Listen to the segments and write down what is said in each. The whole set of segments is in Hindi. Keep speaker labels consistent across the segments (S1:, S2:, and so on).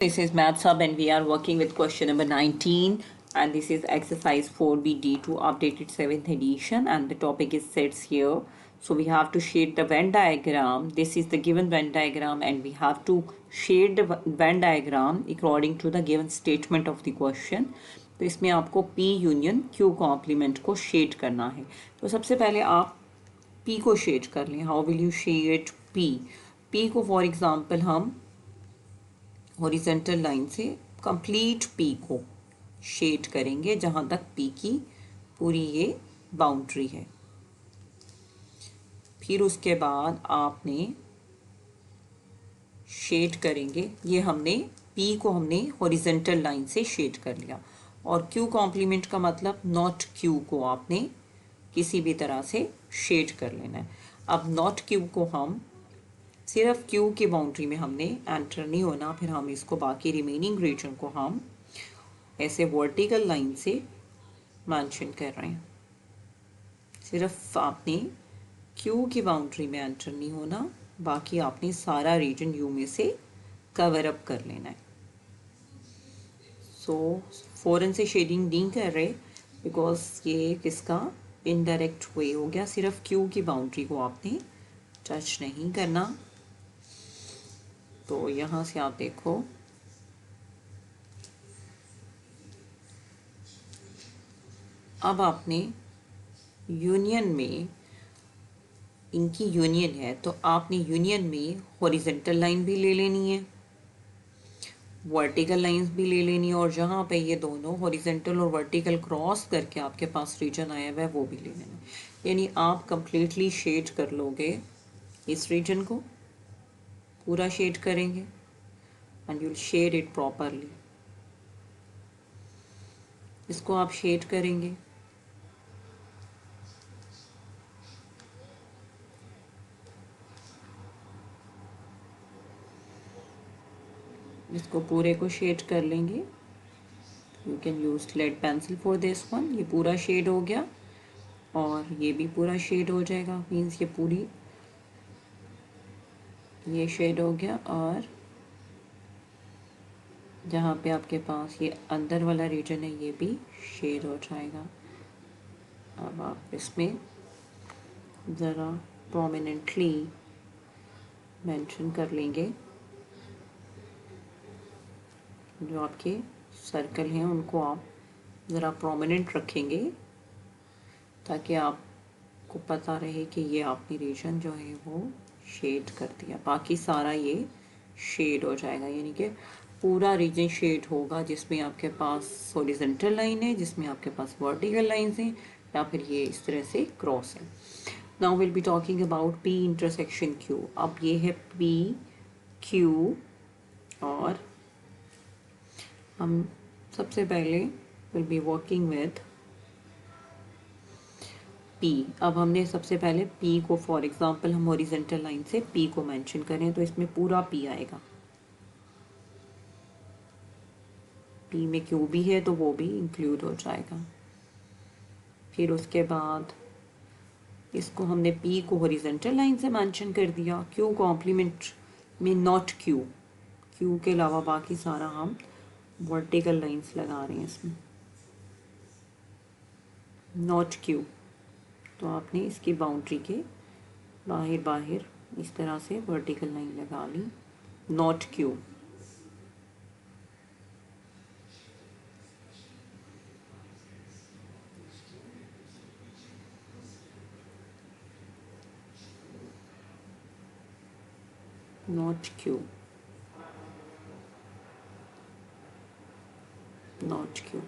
S1: This is Maths Hub and we are working with question number 19 and this is exercise 4BD2 updated 7th edition and the topic is sets here. So we have to shade the Venn diagram. This is the given Venn diagram and we have to shade the Venn diagram according to the given statement of the question. तो इसमें आपको P यूनियन Q कॉम्प्लीमेंट को शेड करना है. तो सबसे पहले आप P को शेड कर लें. How will you shade P? P को फॉर एग्जाम्पल हम हॉरिजेंटल लाइन से कंप्लीट पी को शेड करेंगे जहां तक पी की पूरी ये बाउंड्री है. फिर उसके बाद आपने शेड करेंगे, ये हमने पी को हमने हॉरिजेंटल लाइन से शेड कर लिया. और क्यू कॉम्प्लीमेंट का मतलब नॉट क्यू को आपने किसी भी तरह से शेड कर लेना है. अब नॉट क्यू को हम सिर्फ क्यू की बाउंड्री में हमने एंटर नहीं होना, फिर हम इसको बाकी रिमेनिंग रीजन को हम ऐसे वर्टिकल लाइन से मेंशन कर रहे हैं. सिर्फ आपने क्यू की बाउंड्री में एंटर नहीं होना, बाकी आपने सारा रीजन यू में से कवर अप कर लेना है. सो फौरन से शेडिंग नहीं कर रहे बिकॉज ये किसका इनडायरेक्ट वे हो गया. सिर्फ क्यू की बाउंड्री को आपने टच नहीं करना. तो यहाँ से आप देखो अब आपने यूनियन में इनकी यूनियन है तो आपने यूनियन में हॉरिजेंटल लाइन भी ले लेनी है, वर्टिकल लाइंस भी ले लेनी है और जहाँ पे ये दोनों हॉरिजेंटल और वर्टिकल क्रॉस करके आपके पास रीजन आया हुआ है वो भी ले लेना है. यानी आप कंप्लीटली शेड कर लोगे इस रीजन को, पूरा शेड करेंगे and you'll shade it properly. इसको आप शेड करेंगे, इसको पूरे को शेड कर लेंगे. You can use lead pencil for this one. ये पूरा शेड हो गया और ये भी पूरा शेड हो जाएगा. मीन्स ये पूरी ये शेड हो गया और जहाँ पे आपके पास ये अंदर वाला रीजन है ये भी शेड हो जाएगा. अब आप इसमें ज़रा प्रोमिनेंटली मेंशन कर लेंगे जो आपके सर्कल हैं उनको आप ज़रा प्रोमिनेंट रखेंगे ताकि आपको पता रहे कि ये आपकी रीजन जो है वो शेड कर दिया. बाकी सारा ये शेड हो जाएगा, यानी कि पूरा रीजन शेड होगा जिसमें आपके पास हॉरिजॉन्टल लाइन है, जिसमें आपके पास वर्टिकल लाइंस हैं या फिर ये इस तरह से क्रॉस है. Now will be talking about P intersection Q. अब ये है पी क्यू और हम सबसे पहले will be working with P. अब हमने सबसे पहले पी को फॉर एग्जांपल हम हॉरिजॉन्टल लाइन से पी को मेंशन करें तो इसमें पूरा पी आएगा. पी में क्यू भी है तो वो भी इंक्लूड हो जाएगा. फिर उसके बाद इसको हमने पी को हॉरिजॉन्टल लाइन से मेंशन कर दिया. क्यू कॉम्प्लीमेंट में नॉट क्यू, क्यू के अलावा बाकी सारा हम वर्टिकल लाइंस लगा रहे हैं इसमें. नॉट क्यू तो आपने इसकी बाउंड्री के बाहर बाहर इस तरह से वर्टिकल लाइन लगा ली. Not Q. Not Q, not Q.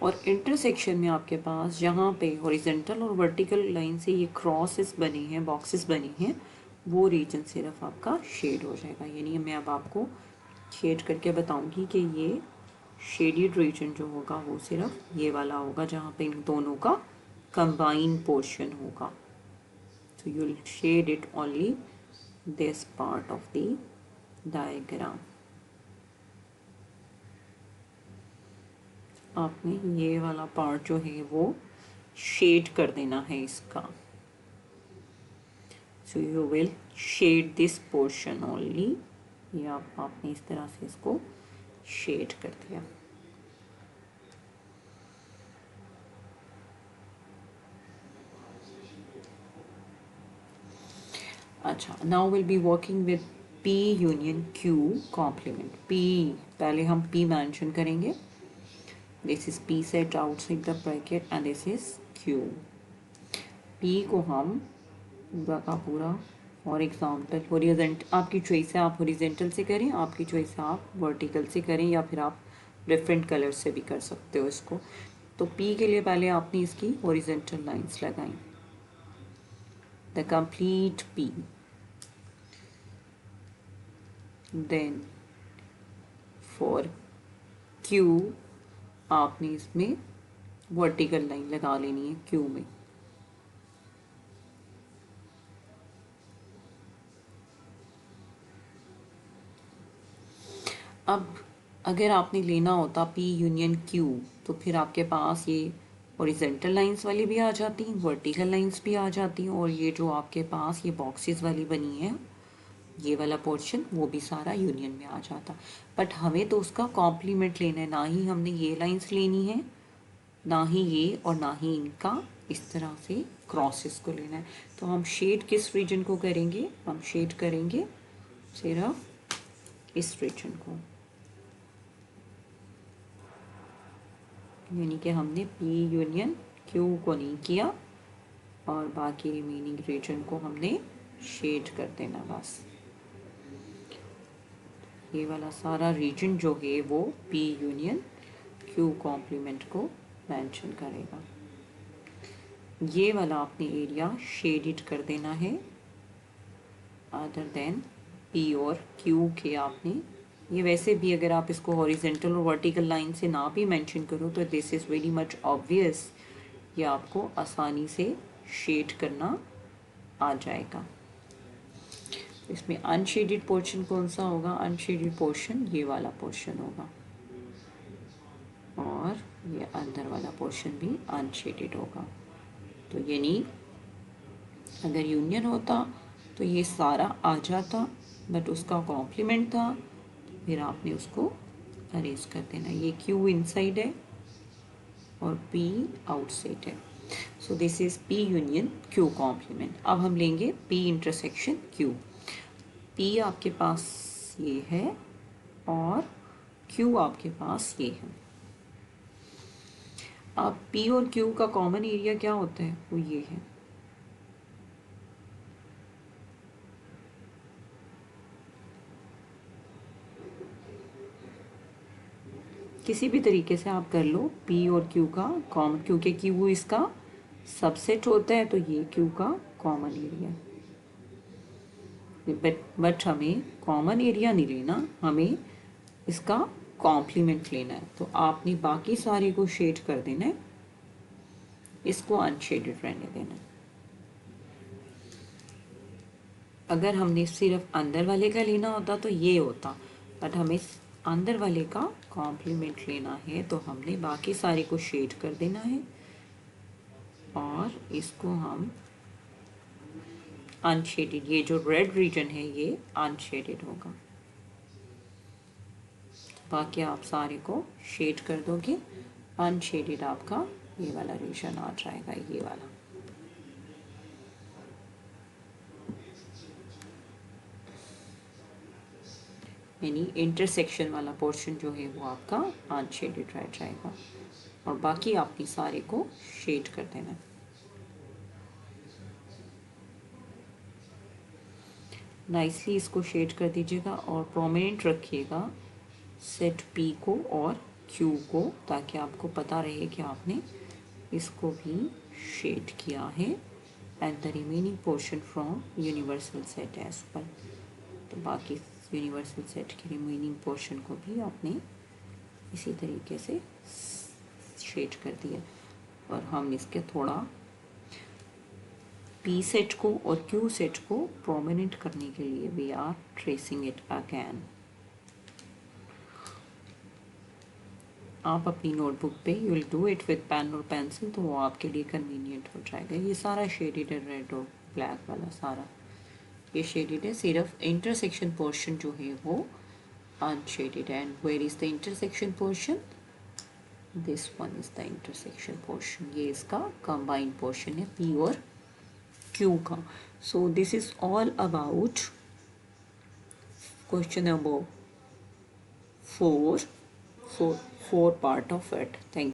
S1: और इंटरसेक्शन में आपके पास जहाँ पे हॉरिजॉन्टल और वर्टिकल लाइन से ये क्रॉसेस बने हैं, बॉक्सेस बने हैं, वो रीजन सिर्फ आपका शेड हो जाएगा. यानी मैं अब आपको शेड करके बताऊंगी कि ये शेडेड रीजन जो होगा वो सिर्फ ये वाला होगा जहाँ पे इन दोनों का कंबाइन पोर्शन होगा. तो you will shade it only this part of the diagram. आपने ये वाला पार्ट जो है वो शेड कर देना है इसका. So you will shade this portion only. ये आपने इस तरह से इसको शेड कर दिया। अच्छा, now will be working with P union Q complement. P पहले हम P मेंशन करेंगे, this is P set outside the bracket and this is Q। P को हम पूरा का पूरा फॉर एग्जाम्पल हॉरिजॉन्टल, आपकी चॉइस है, आप हॉरिजॉन्टल से करें, आपकी चॉइस है आप वर्टिकल से करें, या फिर आप डिफरेंट कलर से भी कर सकते हो इसको। तो P के लिए पहले आपने इसकी हॉरिजॉन्टल लाइंस लगाई, the complete P। Then for Q आपने इसमें वर्टिकल लाइन लगा लेनी है Q में। अब अगर आपने लेना होता P यूनियन Q, तो फिर आपके पास ये हॉरिजॉन्टल लाइंस वाली भी आ जाती, वर्टिकल लाइंस भी आ जाती, और ये जो आपके पास ये बॉक्सेस वाली बनी है, ये वाला पोर्शन, वो भी सारा यूनियन में आ जाता। बट हमें तो उसका कॉम्प्लीमेंट लेना है, ना ही हमने ये लाइंस लेनी है, ना ही ये, और ना ही इनका इस तरह से क्रॉसेस को लेना है। तो हम शेड किस रीजन को करेंगे, हम शेड करेंगे सिर्फ इस रीजन को, यानी कि हमने P यूनियन Q को नहीं किया, और बाकी रिमेनिंग रीजन को हमने शेड कर देना बस। ये वाला सारा रीजन जो है वो P यूनियन Q कॉम्प्लीमेंट को मेंशन करेगा। ये वाला आपने एरिया शेडेड कर देना है, अदर देन P और Q के आपने, ये वैसे भी अगर आप इसको हॉरिजॉन्टल और वर्टिकल लाइन से ना भी मेंशन करो तो this is very much obvious, ये आपको आसानी से शेड करना आ जाएगा। इसमें अनशेडेड पोर्शन कौन सा होगा, अनशेडेड पोर्शन ये वाला पोर्शन होगा, और ये अंदर वाला पोर्शन भी अनशेडेड होगा। तो यानी अगर यूनियन होता तो ये सारा आ जाता, बट उसका कॉम्प्लीमेंट था, फिर आपने उसको अरेंज कर देना। ये Q इनसाइड है और P आउटसाइड है, so this is P union Q complement. अब हम लेंगे P इंटरसेक्शन Q। P आपके पास ये है और Q आपके पास ये है। अब P और Q का कॉमन एरिया क्या होता है, वो ये है। किसी भी तरीके से आप कर लो P और Q का कॉमन, क्योंकि Q इसका सबसेट होता है, तो ये Q का कॉमन एरिया है। बट हमें कॉमन एरिया नहीं लेना, हमें इसका कॉम्प्लीमेंट लेना है। तो आपने बाकी सारे को शेड कर देना है, इसको अनशेडेड रहने देना है। अगर हमने सिर्फ अंदर वाले का लेना होता तो ये होता, बट हमें अंदर वाले का कॉम्प्लीमेंट लेना है, तो हमने बाकी सारे को शेड कर देना है, और इसको हम अनशेडेड, ये जो रेड रीजन है ये अनशेडेड होगा। बाकी आप सारे को शेड कर दोगे, अनशेडेड आपका ये वाला रीजन आ जाएगा, ये वाला। यानी इंटरसेक्शन वाला पोर्शन जो है वो आपका अनशेडेड रह जाएगा, और बाकी आपने सारे को शेड कर देना है। नाइसली इसको शेड कर दीजिएगा और प्रोमिनेंट रखिएगा सेट P को और Q को, ताकि आपको पता रहे कि आपने इसको भी शेड किया है, and the remaining portion from universal set as well. तो बाकी यूनिवर्सल सेट के रिमेनिंग पोर्शन को भी आपने इसी तरीके से शेड कर दिया, और हम इसके थोड़ा P सेट को और Q सेट को प्रोमिनेंट करने के लिए we are tracing it again. आप अपनी नोटबुक पे you will do it with pen और पेंसिल, तो वो आपके लिए कन्वीनियंट हो जाएगा। ये सारा शेडेड है, रेड और ब्लैक वाला सारा ये शेडेड है, सिर्फ इंटरसेक्शन पोर्शन जो है वो unshaded. And where is the intersection portion? This one is the intersection portion. ये इसका combined portion है P और Q का. So this is all about question number 4 part of it. Thank you.